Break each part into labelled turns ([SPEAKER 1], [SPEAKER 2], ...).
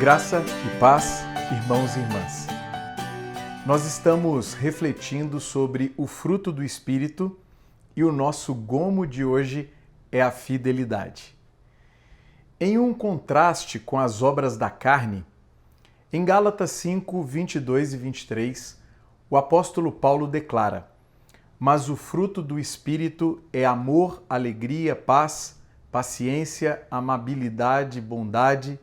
[SPEAKER 1] Graça e paz, irmãos e irmãs. Nós estamos refletindo sobre o fruto do Espírito e o nosso gomo de hoje é a fidelidade. Em um contraste com as obras da carne, em Gálatas 5, 22 e 23, o apóstolo Paulo declara: mas o fruto do Espírito é amor, alegria, paz, paciência, amabilidade, bondade,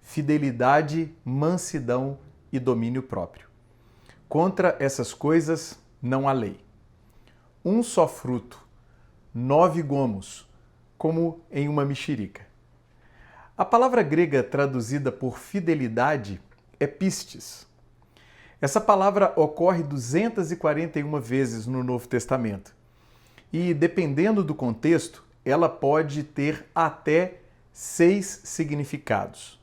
[SPEAKER 1] fidelidade, mansidão e domínio próprio. Contra essas coisas não há lei. Um só fruto, 9 gomos, como em uma mexerica. A palavra grega traduzida por fidelidade é pistis. Essa palavra ocorre 241 vezes no Novo Testamento. E, dependendo do contexto, ela pode ter até 6 significados.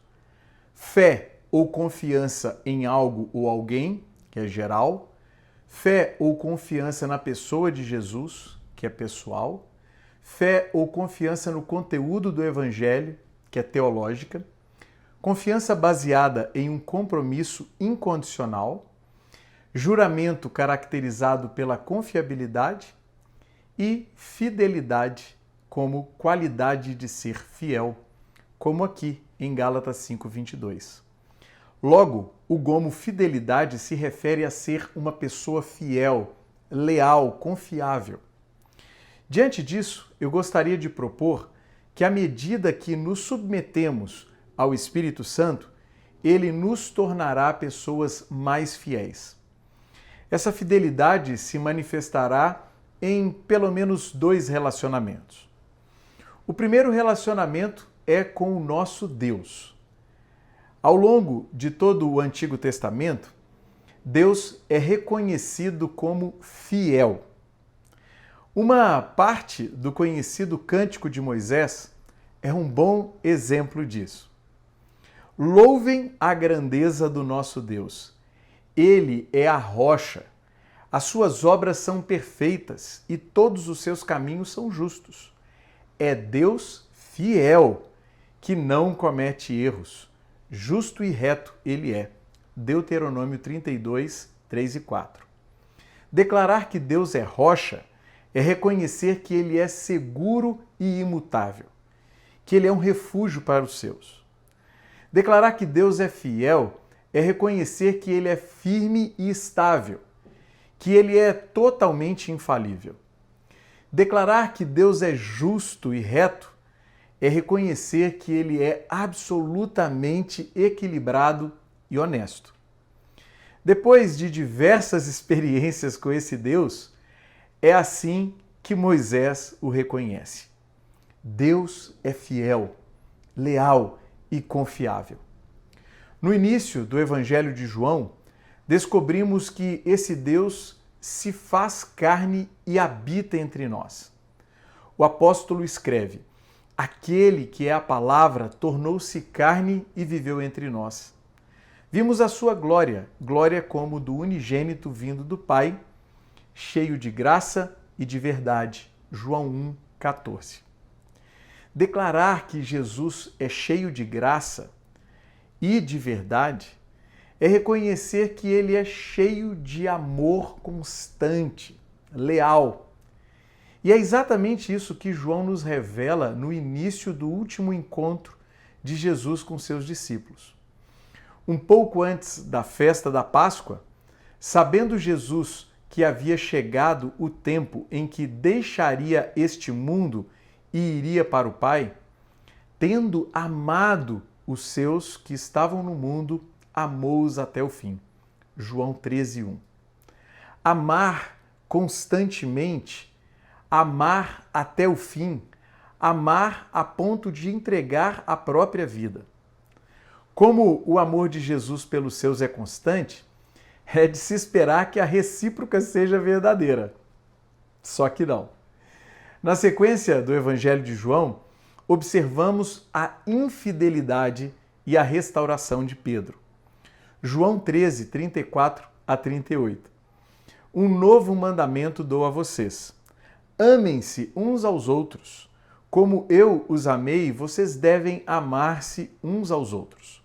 [SPEAKER 1] Fé ou confiança em algo ou alguém, que é geral. Fé ou confiança na pessoa de Jesus, que é pessoal. Fé ou confiança no conteúdo do Evangelho, que é teológica. Confiança baseada em um compromisso incondicional. Juramento caracterizado pela confiabilidade. E fidelidade como qualidade de ser fiel, como aqui em Gálatas 5:22. Logo, o gomo fidelidade se refere a ser uma pessoa fiel, leal, confiável. Diante disso, eu gostaria de propor que à medida que nos submetemos ao Espírito Santo, ele nos tornará pessoas mais fiéis. Essa fidelidade se manifestará em pelo menos 2 relacionamentos. O primeiro relacionamento é com o nosso Deus. Ao longo de todo o Antigo Testamento, Deus é reconhecido como fiel. Uma parte do conhecido Cântico de Moisés é um bom exemplo disso. Louvem a grandeza do nosso Deus. Ele é a rocha. As suas obras são perfeitas e todos os seus caminhos são justos. É Deus fiel, que não comete erros. Justo e reto ele é. Deuteronômio 32, 3 e 4. Declarar que Deus é rocha é reconhecer que ele é seguro e imutável, que ele é um refúgio para os seus. Declarar que Deus é fiel é reconhecer que ele é firme e estável, que ele é totalmente infalível. Declarar que Deus é justo e reto é reconhecer que ele é absolutamente equilibrado e honesto. Depois de diversas experiências com esse Deus, é assim que Moisés o reconhece. Deus é fiel, leal e confiável. No início do Evangelho de João, descobrimos que esse Deus se faz carne e habita entre nós. O apóstolo escreve: aquele que é a palavra tornou-se carne e viveu entre nós. Vimos a sua glória, glória como do unigênito vindo do Pai, cheio de graça e de verdade. João 1:14. Declarar que Jesus é cheio de graça e de verdade é reconhecer que ele é cheio de amor constante, leal. E é exatamente isso que João nos revela no início do último encontro de Jesus com seus discípulos. Um pouco antes da festa da Páscoa, sabendo Jesus que havia chegado o tempo em que deixaria este mundo e iria para o Pai, tendo amado os seus que estavam no mundo, amou-os até o fim. João 13:1. Amar constantemente, amar até o fim, amar a ponto de entregar a própria vida. Como o amor de Jesus pelos seus é constante, é de se esperar que a recíproca seja verdadeira. Só que não. Na sequência do Evangelho de João, observamos a infidelidade e a restauração de Pedro. João 13, 34 a 38. Um novo mandamento dou a vocês. Amem-se uns aos outros. Como eu os amei, vocês devem amar-se uns aos outros.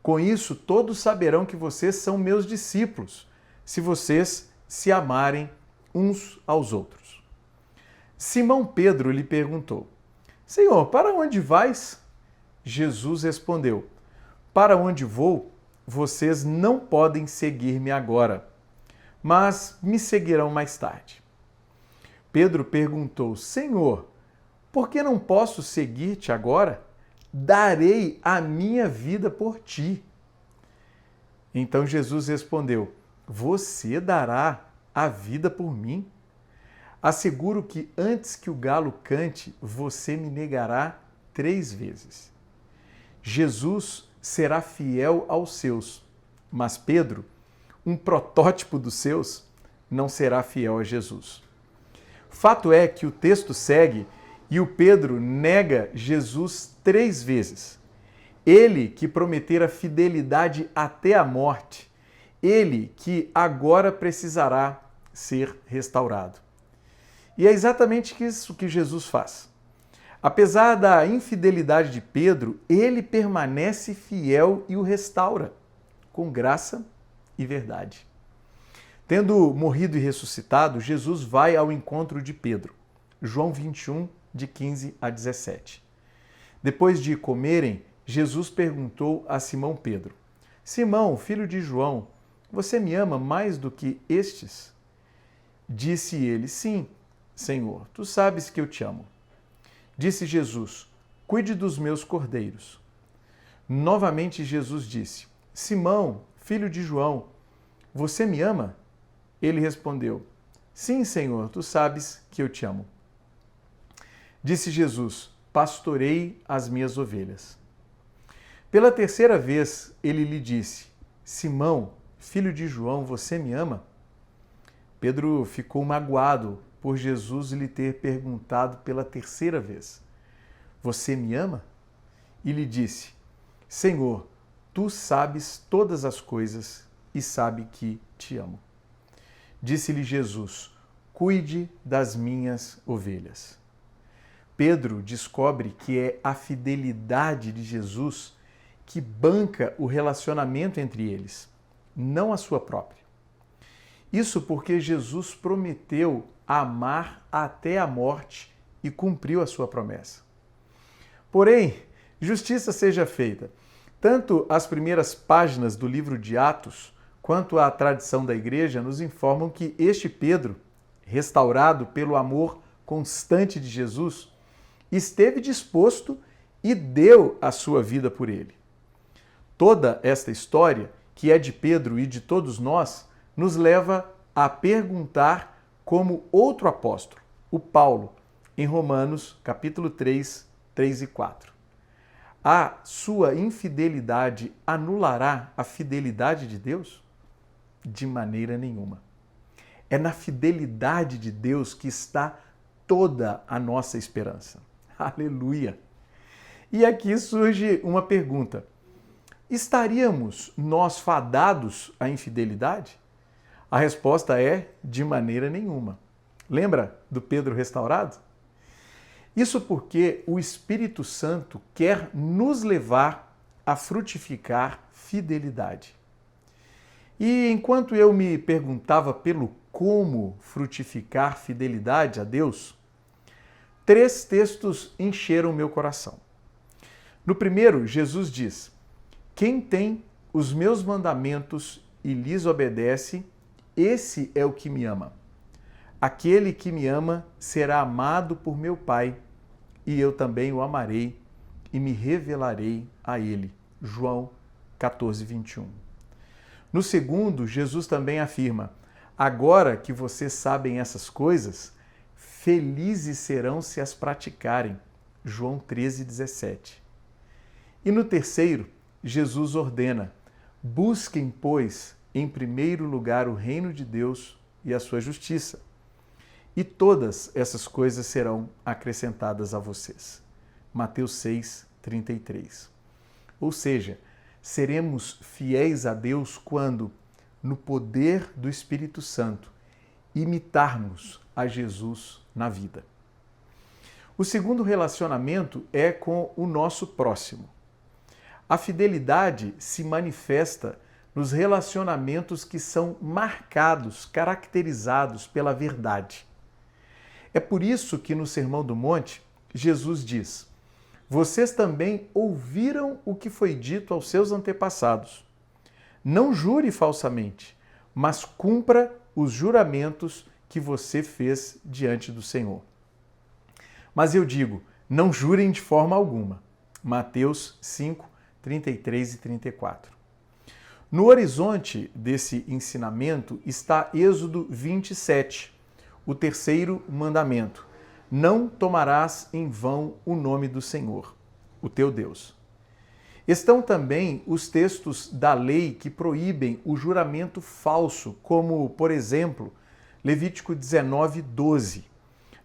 [SPEAKER 1] Com isso, todos saberão que vocês são meus discípulos, se vocês se amarem uns aos outros. Simão Pedro lhe perguntou: Senhor, para onde vais? Jesus respondeu: Para onde vou, vocês não podem seguir-me agora, mas me seguirão mais tarde. Pedro perguntou: Senhor, por que não posso seguir-te agora? Darei a minha vida por ti. Então Jesus respondeu: Você dará a vida por mim? Asseguro que antes que o galo cante, você me negará 3 vezes. Jesus será fiel aos seus, mas Pedro, um protótipo dos seus, não será fiel a Jesus. Fato é que o texto segue e o Pedro nega Jesus 3 vezes. Ele que prometera fidelidade até a morte, ele que agora precisará ser restaurado. E é exatamente isso que Jesus faz. Apesar da infidelidade de Pedro, ele permanece fiel e o restaura, com graça e verdade. Tendo morrido e ressuscitado, Jesus vai ao encontro de Pedro. João 21, de 15 a 17. Depois de comerem, Jesus perguntou a Simão Pedro: Simão, filho de João, você me ama mais do que estes? Disse ele: Sim, Senhor, tu sabes que eu te amo. Disse Jesus: Cuide dos meus cordeiros. Novamente Jesus disse: Simão, filho de João, você me ama? Ele respondeu: Sim, Senhor, tu sabes que eu te amo. Disse Jesus: Pastorei as minhas ovelhas. Pela 3ª vez ele lhe disse: Simão, filho de João, você me ama? Pedro ficou magoado por Jesus lhe ter perguntado pela 3ª vez: Você me ama? E lhe disse: Senhor, tu sabes todas as coisas e sabe que te amo. Disse-lhe Jesus: Cuide das minhas ovelhas. Pedro descobre que é a fidelidade de Jesus que banca o relacionamento entre eles, não a sua própria. Isso porque Jesus prometeu amar até a morte e cumpriu a sua promessa. Porém, justiça seja feita. Tanto as primeiras páginas do livro de Atos quanto a tradição da igreja nos informam que este Pedro, restaurado pelo amor constante de Jesus, esteve disposto e deu a sua vida por ele. Toda esta história, que é de Pedro e de todos nós, nos leva a perguntar como outro apóstolo, o Paulo, em Romanos, capítulo 3, 3 e 4. A sua infidelidade anulará a fidelidade de Deus? De maneira nenhuma. É na fidelidade de Deus que está toda a nossa esperança. Aleluia! E aqui surge uma pergunta: estaríamos nós fadados à infidelidade? A resposta é: de maneira nenhuma. Lembra do Pedro restaurado? Isso porque o Espírito Santo quer nos levar a frutificar fidelidade. E enquanto eu me perguntava pelo como frutificar fidelidade a Deus, 3 textos encheram meu coração. No primeiro, Jesus diz: Quem tem os meus mandamentos e lhes obedece, esse é o que me ama. Aquele que me ama será amado por meu Pai, e eu também o amarei e me revelarei a ele. João 14, 21. No segundo, Jesus também afirma: Agora que vocês sabem essas coisas, felizes serão se as praticarem. João 13, 17. E no terceiro, Jesus ordena: Busquem, pois, em primeiro lugar o reino de Deus e a sua justiça, e todas essas coisas serão acrescentadas a vocês. Mateus 6, 33. Ou seja, seremos fiéis a Deus quando, no poder do Espírito Santo, imitarmos a Jesus na vida. O segundo relacionamento é com o nosso próximo. A fidelidade se manifesta nos relacionamentos que são marcados, caracterizados pela verdade. É por isso que no Sermão do Monte, Jesus diz: vocês também ouviram o que foi dito aos seus antepassados. Não jure falsamente, mas cumpra os juramentos que você fez diante do Senhor. Mas eu digo, não jurem de forma alguma. Mateus 5, 33 e 34. No horizonte desse ensinamento está Êxodo 27, o terceiro mandamento. Não tomarás em vão o nome do Senhor, o teu Deus. Estão também os textos da lei que proíbem o juramento falso, como, por exemplo, Levítico 19, 12.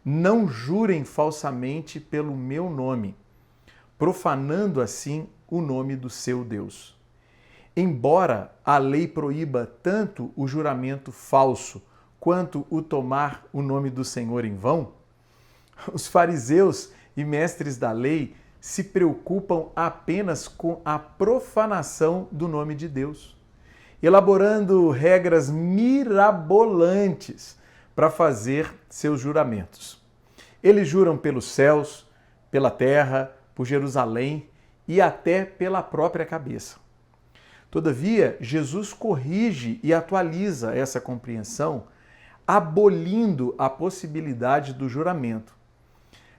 [SPEAKER 1] Não jurem falsamente pelo meu nome, profanando assim o nome do seu Deus. Embora a lei proíba tanto o juramento falso quanto o tomar o nome do Senhor em vão, os fariseus e mestres da lei se preocupam apenas com a profanação do nome de Deus, elaborando regras mirabolantes para fazer seus juramentos. Eles juram pelos céus, pela terra, por Jerusalém e até pela própria cabeça. Todavia, Jesus corrige e atualiza essa compreensão, abolindo a possibilidade do juramento.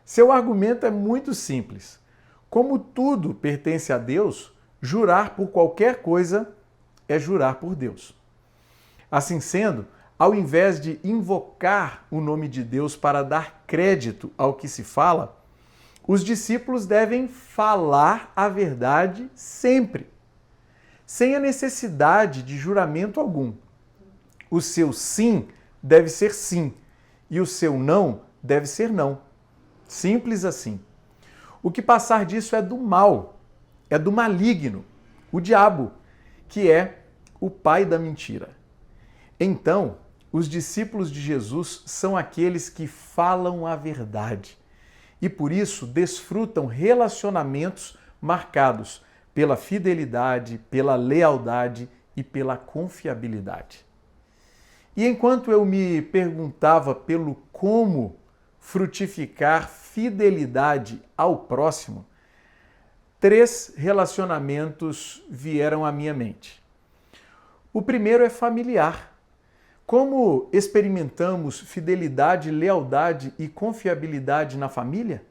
[SPEAKER 1] Seu argumento é muito simples. Como tudo pertence a Deus, jurar por qualquer coisa é jurar por Deus. Assim sendo, ao invés de invocar o nome de Deus para dar crédito ao que se fala, os discípulos devem falar a verdade sempre, sem a necessidade de juramento algum. O seu sim deve ser sim e o seu não deve ser não. Simples assim. O que passar disso é do mal, é do maligno, o diabo, que é o pai da mentira. Então, os discípulos de Jesus são aqueles que falam a verdade e por isso desfrutam relacionamentos marcados pela fidelidade, pela lealdade e pela confiabilidade. E enquanto eu me perguntava pelo como frutificar fidelidade ao próximo, 3 relacionamentos vieram à minha mente. O primeiro é familiar. Como experimentamos fidelidade, lealdade e confiabilidade na família?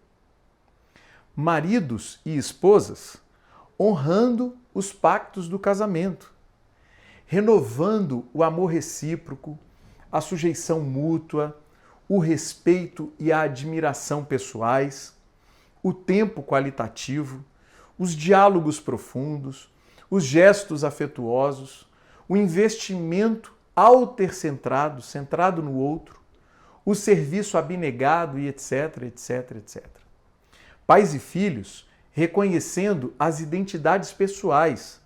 [SPEAKER 1] Maridos e esposas honrando os pactos do casamento, renovando o amor recíproco, a sujeição mútua, o respeito e a admiração pessoais, o tempo qualitativo, os diálogos profundos, os gestos afetuosos, o investimento altercentrado, centrado no outro, o serviço abnegado e etc, etc, etc. Pais e filhos reconhecendo as identidades pessoais,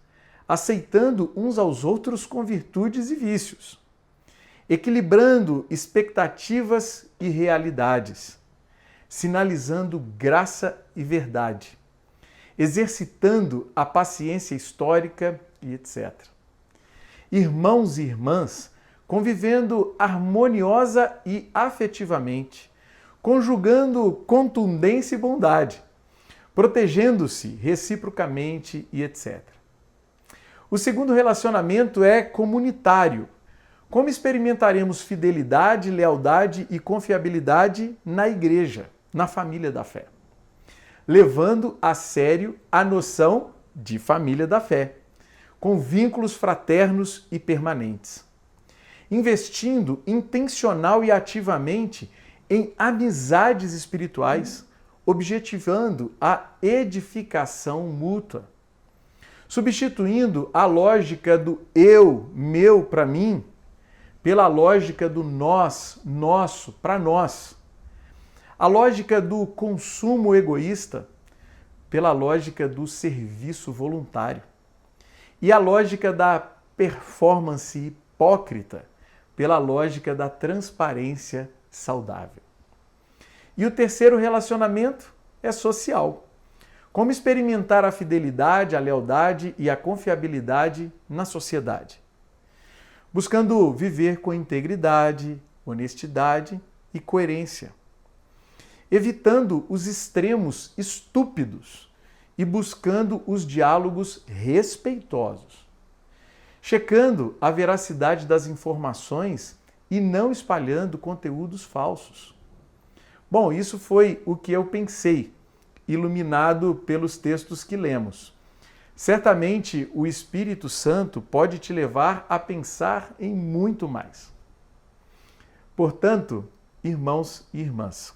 [SPEAKER 1] aceitando uns aos outros com virtudes e vícios, equilibrando expectativas e realidades, sinalizando graça e verdade, exercitando a paciência histórica e etc. Irmãos e irmãs convivendo harmoniosa e afetivamente, conjugando contundência e bondade, protegendo-se reciprocamente e etc. O segundo relacionamento é comunitário. Como experimentaremos fidelidade, lealdade e confiabilidade na igreja, na família da fé? Levando a sério a noção de família da fé, com vínculos fraternos e permanentes. Investindo intencional e ativamente em amizades espirituais, objetivando a edificação mútua. Substituindo a lógica do eu, meu, para mim, pela lógica do nós, nosso, para nós. A lógica do consumo egoísta pela lógica do serviço voluntário. E a lógica da performance hipócrita pela lógica da transparência saudável. E o terceiro relacionamento é social. Como experimentar a fidelidade, a lealdade e a confiabilidade na sociedade? Buscando viver com integridade, honestidade e coerência. Evitando os extremos estúpidos e buscando os diálogos respeitosos. Checando a veracidade das informações e não espalhando conteúdos falsos. Bom, isso foi o que eu pensei, iluminado pelos textos que lemos. Certamente o Espírito Santo pode te levar a pensar em muito mais. Portanto, irmãos e irmãs,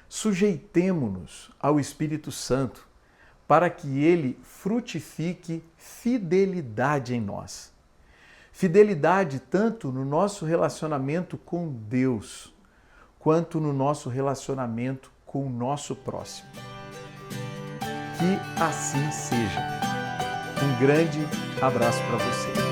[SPEAKER 1] sujeitemo-nos ao Espírito Santo para que ele frutifique fidelidade em nós. Fidelidade tanto no nosso relacionamento com Deus, quanto no nosso relacionamento com o nosso próximo. Que assim seja. Um grande abraço para você.